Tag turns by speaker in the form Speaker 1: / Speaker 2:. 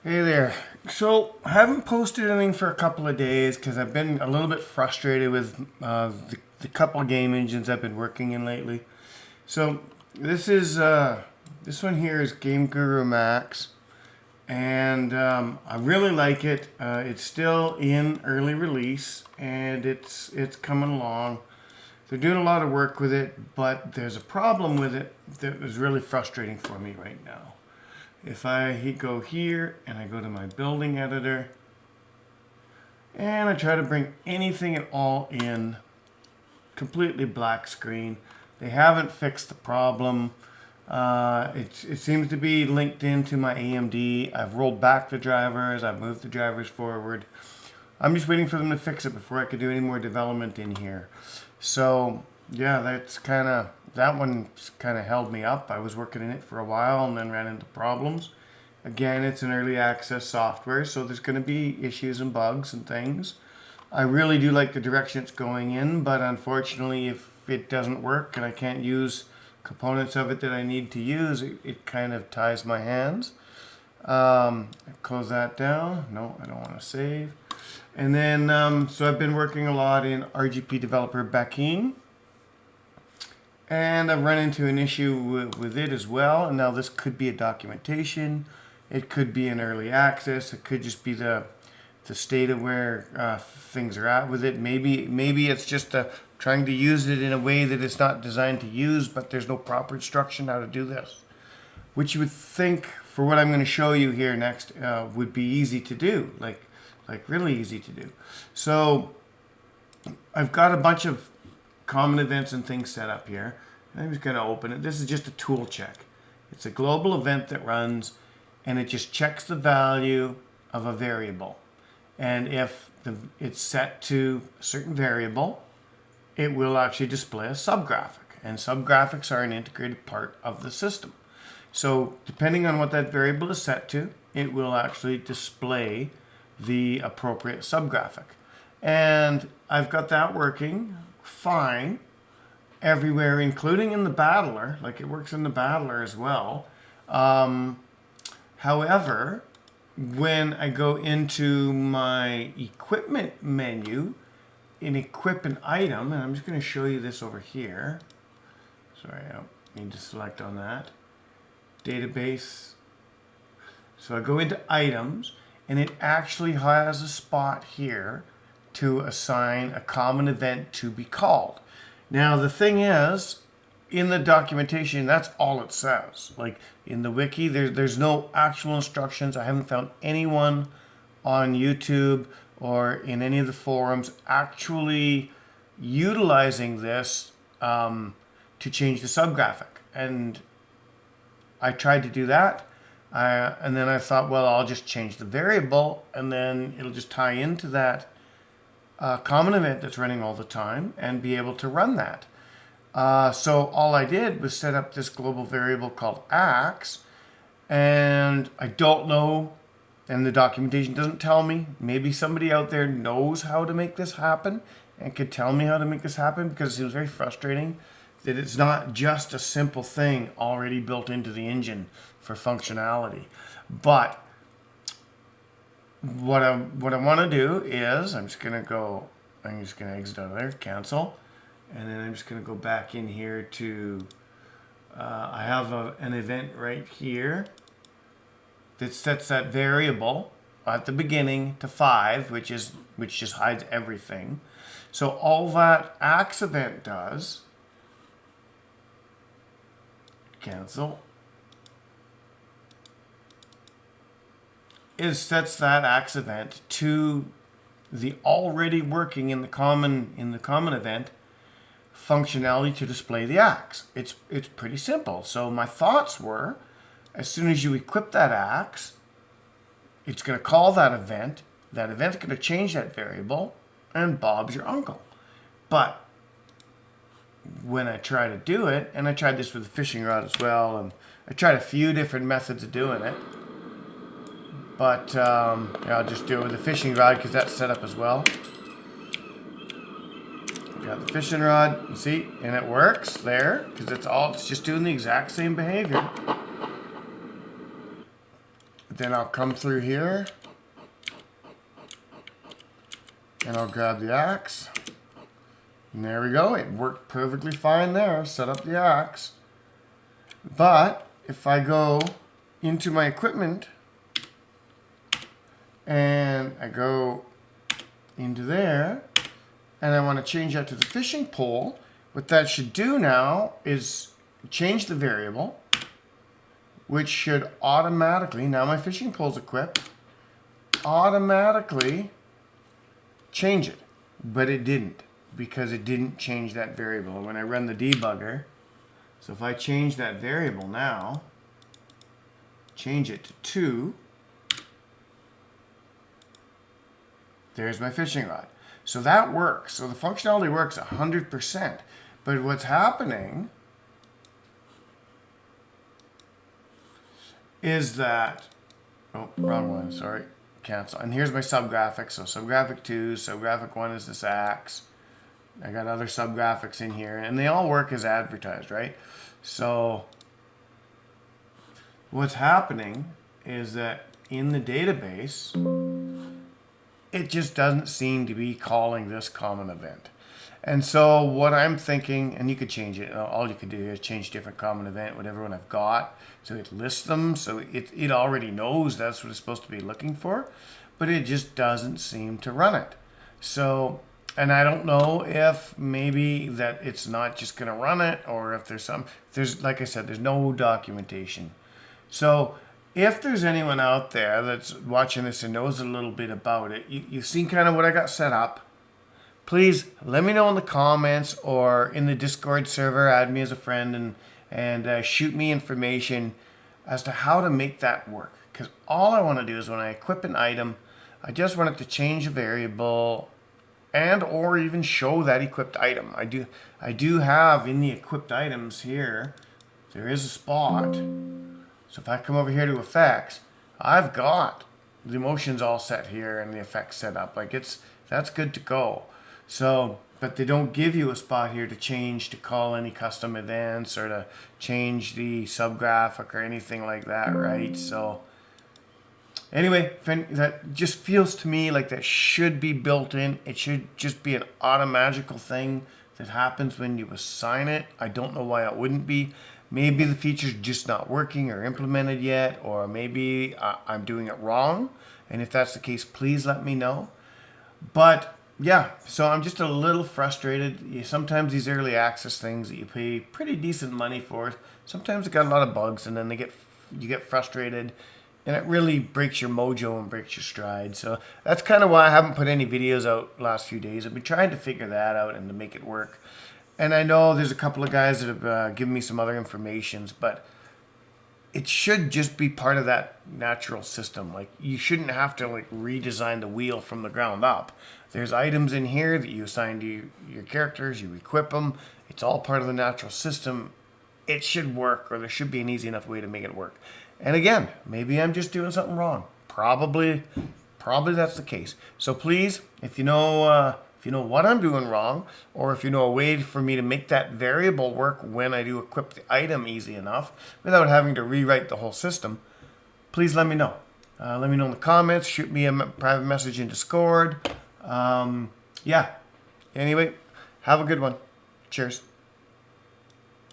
Speaker 1: Hey there. So, I haven't posted anything for a couple of days because I've been a little bit frustrated with the couple of game engines I've been working in lately. So, this one here is Game Guru Max, and I really like it. It's still in early release, and it's coming along. They're doing a lot of work with it, but there's a problem with it that is really frustrating for me right now. If I go here and I go to my building editor and I try to bring anything at all in, completely black screen. They haven't fixed the problem. It seems to be linked into my AMD. I've rolled back the drivers. I've moved the drivers forward. I'm just waiting for them to fix it before I could do any more development in here. So yeah, that one's kind of held me up. I was working in it for a while and then ran into problems. Again, it's an early access software, so there's going to be issues and bugs and things. I really do like the direction it's going in, but unfortunately, if it doesn't work and I can't use components of it that I need to use, it kind of ties my hands. Close that down. No, I don't want to save. And then, so I've been working a lot in RGP Developer Backend. And I've run into an issue with it as well. And now this could be a documentation. It could be an early access. It could just be the state of where things are at with it. Maybe it's just trying to use it in a way that it's not designed to use, but there's no proper instruction how to do this. Which you would think, for what I'm going to show you here next, would be easy to do. Like really easy to do. So I've got a bunch of common events and things set up here. And I'm just going to open it. This is just a tool check. It's a global event that runs, and it just checks the value of a variable. And if it's set to a certain variable, it will actually display a subgraphic. And subgraphics are an integrated part of the system. So depending on what that variable is set to, it will actually display the appropriate subgraphic. And I've got that working fine everywhere, including in the battler. Like, it works in the battler as well. However, when I go into my equipment menu and equip an item, and I'm just going to show you this over here. Sorry, I don't need to select on that. Database. So I go into items, and it actually has a spot here to assign a common event to be called. Now, the thing is, in the documentation, that's all it says. Like, in the wiki, there's no actual instructions. I haven't found anyone on YouTube or in any of the forums actually utilizing this to change the subgraphic. And I tried to do that. And then I thought, well, I'll just change the variable, and then it'll just tie into that common event that's running all the time and be able to run that. So all I did was set up this global variable called ax, and I don't know, and the documentation doesn't tell me. Maybe somebody out there knows how to make this happen and could tell me how to make this happen, because it was very frustrating that it's not just a simple thing already built into the engine for functionality. But what I want to do is I'm just going to exit out of there, cancel, and then I'm just going to go back in here to, I have an event right here that sets that variable at the beginning to 5, which just hides everything. So all that ax event does, cancel, is sets that ax event to the already working in the common event functionality to display the ax. It's pretty simple. So my thoughts were, as soon as you equip that ax, it's going to call that event. That event's going to change that variable, and Bob's your uncle. But when I try to do it, and I tried this with the fishing rod as well, and I tried a few different methods of doing it. But yeah, I'll just do it with the fishing rod because that's set up as well. Got the fishing rod, you see, and it works there because it's just doing the exact same behavior. Then I'll come through here and I'll grab the axe. And there we go. It worked perfectly fine there. Set up the axe. But if I go into my equipment and I go into there and I want to change that to the fishing pole, what that should do now is change the variable, which should automatically, now my fishing pole's equipped, automatically change it. But it didn't, because it didn't change that variable. When I run the debugger, so if I change that variable now, change it to 2, there's my fishing rod. So that works. So the functionality works 100%. But what's happening is that, oh, wrong one, sorry, cancel. And here's my subgraphic. So subgraphic 2, subgraphic 1 is this axe. I got other subgraphics in here, and they all work as advertised, right? So what's happening is that in the database, it just doesn't seem to be calling this common event. And so what I'm thinking, and you could change it, all you could do is change different common event, whatever one I've got, so it lists them, so it already knows that's what it's supposed to be looking for, but it just doesn't seem to run it. So, and I don't know if maybe that it's not just going to run it, or if there's, like I said, there's no documentation. So if there's anyone out there that's watching this and knows a little bit about it, you've seen kind of what I got set up. Please let me know in the comments or in the Discord server, add me as a friend, and shoot me information as to how to make that work. Because all I want to do is when I equip an item, I just want it to change a variable and or even show that equipped item. I do have in the equipped items here, there is a spot. So if I come over here to effects, I've got the motions all set here and the effects set up. Like that's good to go. So, but they don't give you a spot here to change, to call any custom events or to change the subgraphic or anything like that, right? So anyway, that just feels to me like that should be built in. It should just be an automagical thing that happens when you assign it. I don't know why it wouldn't be. Maybe the feature's just not working or implemented yet, or maybe I'm doing it wrong. And if that's the case, please let me know. But yeah, so I'm just a little frustrated. Sometimes these early access things that you pay pretty decent money for, sometimes it got a lot of bugs, and then you get frustrated, and it really breaks your mojo and breaks your stride. So that's kind of why I haven't put any videos out the last few days. I've been trying to figure that out and to make it work. And I know there's a couple of guys that have given me some other informations, but it should just be part of that natural system. Like, you shouldn't have to like redesign the wheel from the ground up. There's items in here that you assign to your characters, you equip them. It's all part of the natural system. It should work, or there should be an easy enough way to make it work. And again, maybe I'm just doing something wrong. Probably that's the case. So please, if you know what I'm doing wrong, or if you know a way for me to make that variable work when I do equip the item easy enough without having to rewrite the whole system, please let me know. Let me know in the comments. Shoot me a private message in Discord. Yeah. Anyway, have a good one. Cheers.